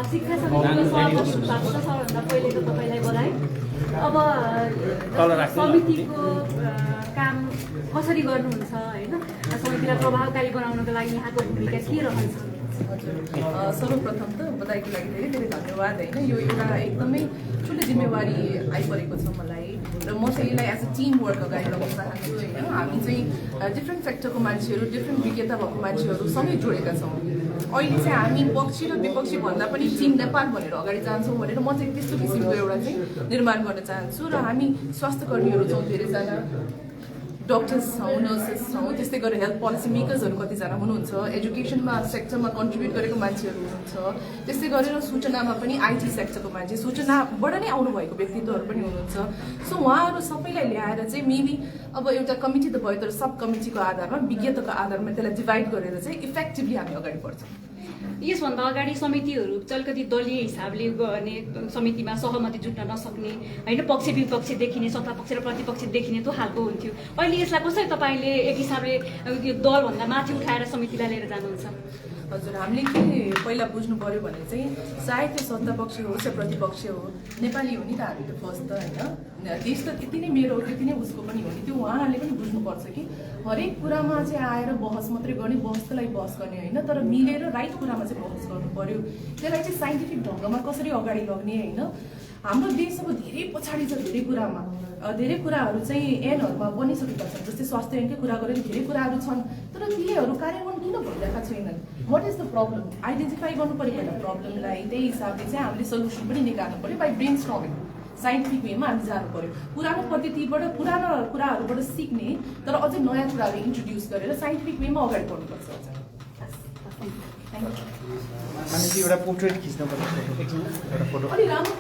शिक्षा समितिको सभापति भएको छ। सबभन्दा पहिले त तपाईँलाई बधाई। अब समितिको काम कसरी गर्नुहुन्छ होइन, समितिलाई प्रभावकारी बनाउनको लागि यहाँको भूमिका के रहन्छ? सर्वप्रथम त बधाईको लागि धेरै धेरै धन्यवाद होइन। यो एउटा एकदमै ठुलो जिम्मेवारी आइपरेको छ मलाई र म चाहिँ यसलाई एज अ टिम वर्क अगाडि लगाउन चाहन्छु होइन। हामी चाहिँ डिफ्रेन्ट सेक्टरको मान्छेहरू, डिफ्रेन्ट विज्ञता भएको मान्छेहरू सबै जोडेका छौँ। अहिले चाहिँ हामी पक्षी र विपक्षी भन्दा पनि टिम नेपाल भनेर अगाडि जान्छौँ भनेर म चाहिँ त्यस्तो किसिमको एउटा चाहिँ निर्माण गर्न चाहन्छु। र हामी स्वास्थ्य कर्मीहरू छौँ धेरैजना, डक्टर्स छौँ, नर्सेस छौँ, त्यस्तै गरेर हेल्थ पोलिसी मेकर्सहरू कतिजना हुनुहुन्छ, एजुकेसनमा सेक्टरमा कन्ट्रिब्युट गरेको मान्छेहरू हुनुहुन्छ, त्यस्तै गरेर सूचनामा पनि आइटी सेक्टरको मान्छे, सूचनाबाट नै आउनुभएको व्यक्तित्वहरू पनि हुनुहुन्छ। सो उहाँहरू सबैलाई ल्याएर चाहिँ मेबी अब एउटा कमिटी त भयो, तर सब कमिटीको आधारमा विज्ञताको आधारमा त्यसलाई डिभाइड गरेर चाहिँ इफेक्टिभली हामी अगाडि बढ्छौँ। यसभन्दा अगाडि समितिहरू अलिकति दलीय हिसाबले गर्ने, समितिमा सहमति जुट्न नसक्ने होइन, पक्ष विपक्ष देखिने, सत्तापक्ष र प्रतिपक्ष देखिने त्यो खालको हुन्थ्यो। अहिले यसलाई कसरी तपाईँले एक हिसाबले यो दलभन्दा माथि उठाएर समितिलाई लिएर जानुहुन्छ? हजुर, हामीले के पहिला बुझ्नु पर्यो भने चाहिँ चाहे त्यो सत्तापक्ष होस् या प्रतिपक्ष हो, नेपाली हो नि त हामी त फर्स्ट त होइन। देश त त्यति नै मेरो हो, त्यति नै उसको पनि हो नि। त्यो उहाँहरूले पनि बुझ्नुपर्छ कि हरेक कुरामा चाहिँ आएर बहस मात्रै गर्ने, बहसलाई बहस गर्ने होइन, तर मिलेर राइट कुरामा चाहिँ बहस गर्नु पर्यो। त्यसलाई चाहिँ साइन्टिफिक ढङ्गमा कसरी अगाडि लग्ने होइन। हाम्रो देश अब धेरै पछाडि छ धेरै कुरामा, धेरै कुराहरू चाहिँ एनहरूमा बनिसकेका छन्। जस्तै स्वास्थ्य ऐनकै कुरा गरेर धेरै कुराहरू छन्, तर तिनीहरू कार्यान्वयन किन भइरहेका छैनन्? What is the problem? Identify गर्नु पर्यो पहिला प्रब्लमलाई, त्यही हिसाबले चाहिँ हामीले सल्युसन पनि निकाल्नु पर्यो। बाई ब्रेन स्ट्रमिङ साइन्टिफिक वेमा हामी जानु पर्यो, पुरानो पद्धतिबाट पुरानो कुराहरूबाट सिक्ने, तर अझै नयाँ कुराहरू इन्ट्रोड्युस गरेर साइन्टिफिक वेमा अगाडि बढ्नुपर्छ। एउटा पोर्ट्रेट खिच्न पर्छ, एउटा फोटो अलि राम्रो